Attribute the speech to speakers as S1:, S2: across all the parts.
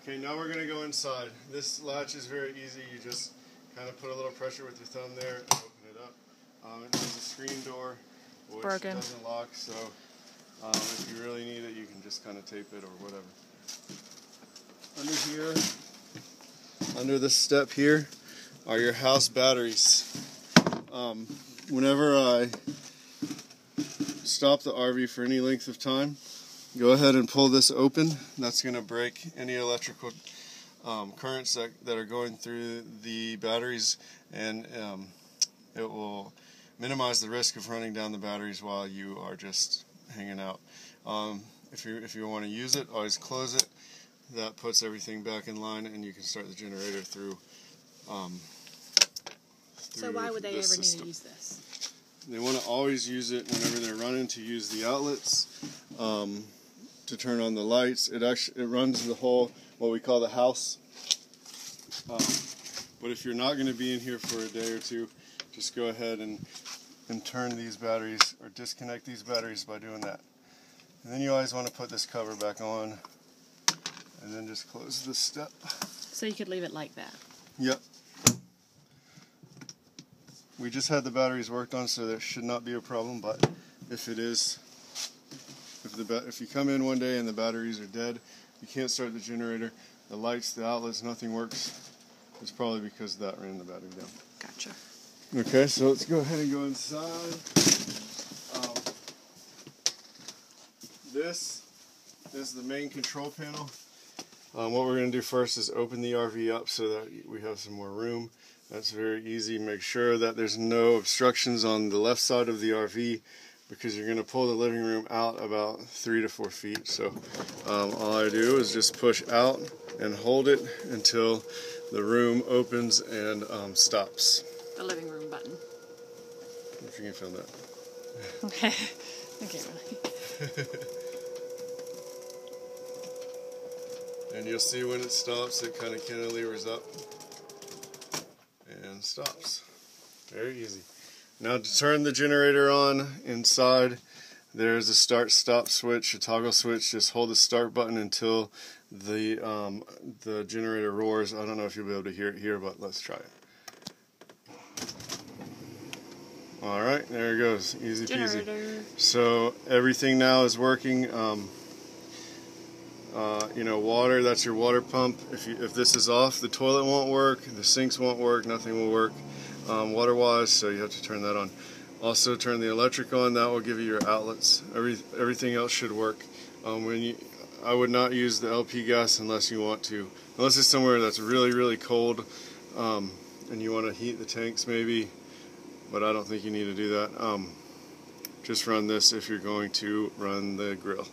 S1: Okay, now we're going to go inside. This latch is very easy. You just kind of put a little pressure with your thumb there and open it up. It has a screen door, which doesn't lock, so if you really need it, you can just kind of tape it or whatever. Under here, under this step here, are your house batteries. Whenever I stop the RV for any length of time, go ahead and pull this open. That's going to break any electrical currents that are going through the batteries, and it will minimize the risk of running down the batteries while you are just hanging out. If you want to use it, always close it. That puts everything back in line, and you can start the generator through.
S2: So why would they ever need to use this?
S1: They want to always use it whenever they're running, to use the outlets, to turn on the lights. It runs the whole, what we call the house. But if you're not going to be in here for a day or two, just go ahead and turn these batteries, or disconnect these batteries by doing that. And then you always want to put this cover back on, and then just close this step.
S2: So you could leave it like that?
S1: Yep. We just had the batteries worked on, so there should not be a problem, but if it is, if you come in one day and the batteries are dead, you can't start the generator, the lights, the outlets, nothing works, it's probably because that ran the battery down.
S2: Gotcha.
S1: Okay, so let's go ahead and go inside. This is the main control panel. What we're going to do first is open the RV up so that we have some more room. That's very easy. Make sure that there's no obstructions on the left side of the RV, because you're going to pull the living room out about 3 to 4 feet. So all I do is just push out and hold it until the room opens and stops.
S2: The living room button.
S1: If you can film that.
S2: Okay. Okay, really.
S1: And you'll see when it stops, it kind of cantilevers up and stops. Very easy. Now to turn the generator on inside, there's a start-stop switch, a toggle switch. Just hold the start button until the generator roars. I don't know if you'll be able to hear it here, but let's try it. Alright, there it goes. Easy peasy.
S2: Generator.
S1: So everything now is working. You know, water, that's your water pump. If this is off, the toilet won't work, the sinks won't work, nothing will work water-wise, so you have to turn that on. Also turn the electric on, that will give you your outlets. Everything else should work. I would not use the LP gas unless you want to. Unless it's somewhere that's really, really cold and you want to heat the tanks maybe, but I don't think you need to do that. Just run this if you're going to run the grill.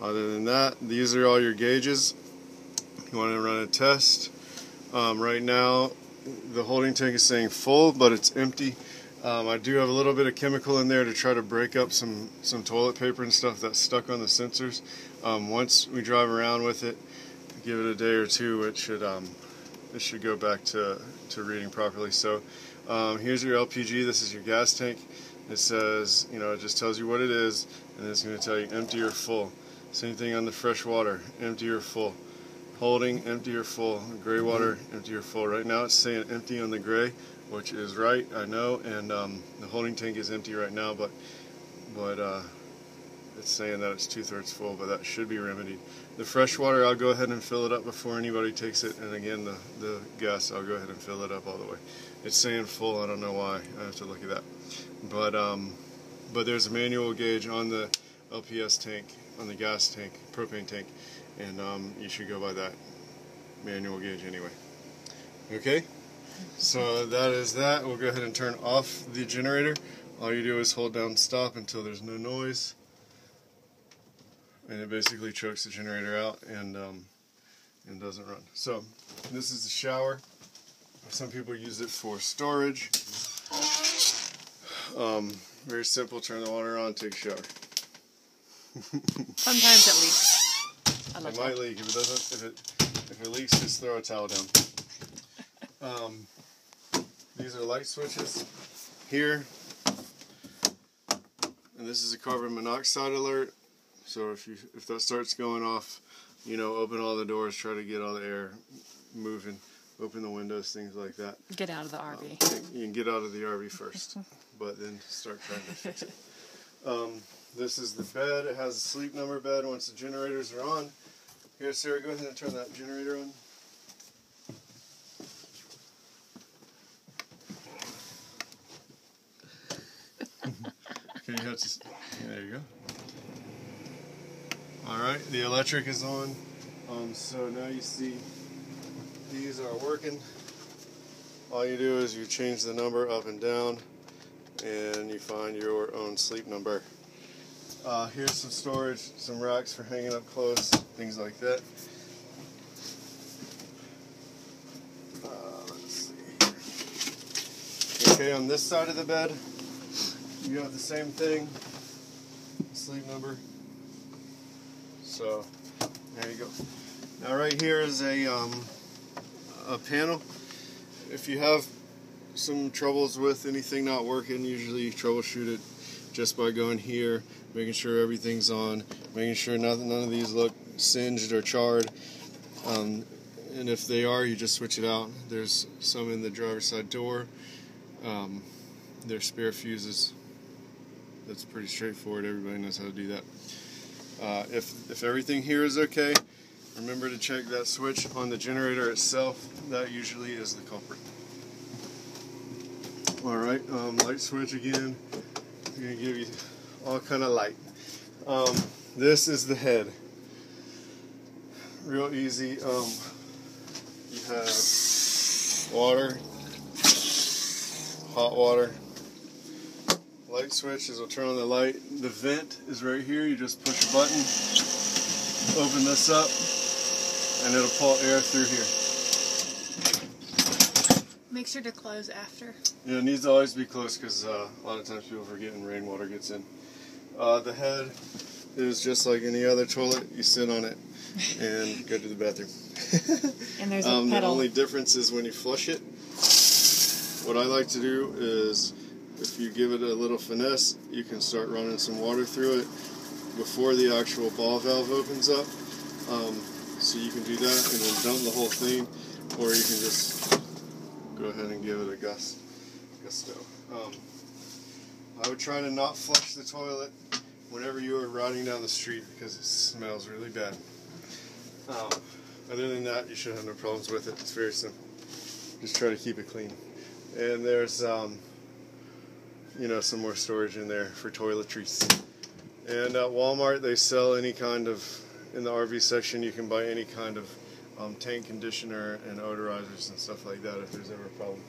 S1: Other than that, these are all your gauges. You want to run a test. Right now the holding tank is saying full, but it's empty. I do have a little bit of chemical in there to try to break up some toilet paper and stuff that's stuck on the sensors. Once we drive around with it, give it a day or two, it should go back to reading properly. So here's your LPG. This is your gas tank. It says, you know, it just tells you what it is, and it's going to tell you empty or full. Same thing on the fresh water, empty or full. Holding, empty or full. Gray water, empty or full. Right now it's saying empty on the gray, which is right, I know, and the holding tank is empty right now, but it's saying that it's 2/3 full, but that should be remedied. The fresh water, I'll go ahead and fill it up before anybody takes it, and again, the gas, I'll go ahead and fill it up all the way. It's saying full, I don't know why, I have to look at that. But there's a manual gauge on the LPS tank, on the gas tank, propane tank, and you should go by that manual gauge anyway. Okay, so that is that. We'll go ahead and turn off the generator. All you do is hold down stop until there's no noise, and it basically chokes the generator out and doesn't run. So this is the shower. Some people use it for storage. Very simple, turn the water on, take a shower.
S2: Sometimes it leaks.
S1: It might leak. If it doesn't, if it leaks, just throw a towel down. These are light switches here, and this is a carbon monoxide alert. So if that starts going off, you know, open all the doors, try to get all the air moving, open the windows, things like that.
S2: Get out of the RV.
S1: You can get out of the RV first, but then start trying to fix it. This is the bed. It has a sleep number bed once the generators are on. Here, Sarah, go ahead and turn that generator on. Okay, you have to, there you go. Alright, the electric is on. So now you see these are working. All you do is you change the number up and down and you find your own sleep number. Here's some storage, some racks for hanging up clothes, things like that. Let's see. Okay, on this side of the bed, you have the same thing, sleep number. So, there you go. Now right here is a panel. If you have some troubles with anything not working, usually you troubleshoot it just by going here, making sure everything's on, making sure none of these look singed or charred. And if they are, you just switch it out. There's some in the driver's side door. They're spare fuses. That's pretty straightforward. Everybody knows how to do that. If everything here is okay, remember to check that switch on the generator itself. That usually is the culprit. Alright, light switch again. I'm going to give you all kind of light. This is the head. Real easy. You have water, hot water. Light switch is will turn on the light. The vent is right here. You just push a button, open this up, and it'll pull air through here.
S2: Make sure to close after.
S1: Yeah, it needs to always be close because a lot of times people forget and rainwater gets in. The head is just like any other toilet. You sit on it and go to the bathroom.
S2: And there's a
S1: The
S2: pedal.
S1: only difference is when you flush it. What I like to do is, if you give it a little finesse, you can start running some water through it before the actual ball valve opens up. So you can do that and then dump the whole thing, or you can just go ahead and give it a gusto. I would try to not flush the toilet whenever you are riding down the street because it smells really bad. Other than that, you should have no problems with it. It's very simple. Just try to keep it clean. And there's you know, some more storage in there for toiletries. And at Walmart, they sell any kind of, in the RV section, you can buy any kind of tank conditioner and odorizers and stuff like that if there's ever a problem.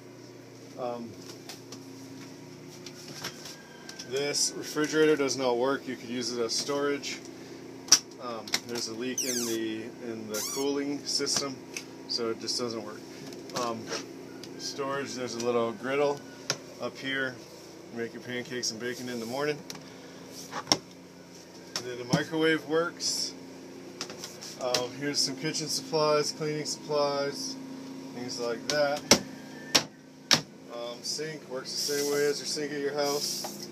S1: This refrigerator does not work. You could use it as storage. There's a leak in the cooling system, so it just doesn't work. Storage, there's a little griddle up here. Make your pancakes and bacon in the morning. And then the microwave works. Here's some kitchen supplies, cleaning supplies, things like that. Sink works the same way as your sink at your house.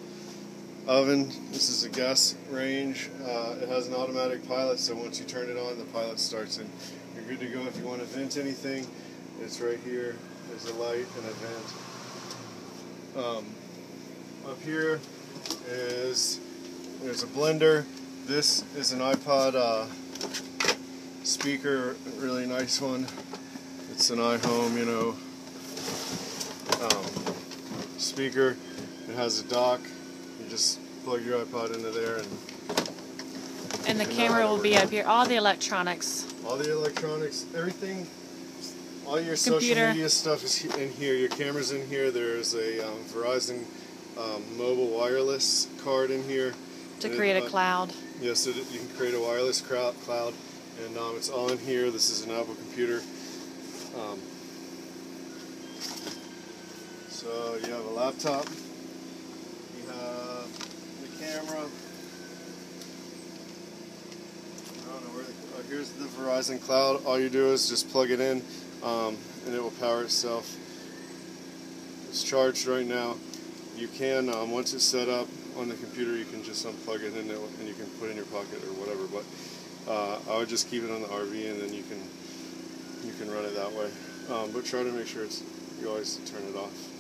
S1: Oven, this is a gas range. It has an automatic pilot, so once you turn it on, the pilot starts and you're good to go. If you want to vent anything, it's right here. There's a light and a vent. Up here there's a blender. This is an iPod speaker, really nice one. It's an iHome, you know, speaker. It has a dock. You just plug your iPod into there
S2: And the camera will be up here. All the electronics.
S1: All the electronics, everything, all your
S2: Computer.
S1: social media stuff is in here. Your camera's in here. There's a Verizon mobile wireless card in here.
S2: To create a cloud.
S1: Yes, so you can create a wireless cloud, and it's all in here. This is an Apple computer. So you have a laptop. You have the camera. I don't know where. Here's the Verizon cloud. All you do is just plug it in, and it will power itself. It's charged right now. You can, once it's set up on the computer, you can just unplug it and you can put it in your pocket or whatever. I would just keep it on the RV, and then you can run it that way. But try to make sure you always turn it off.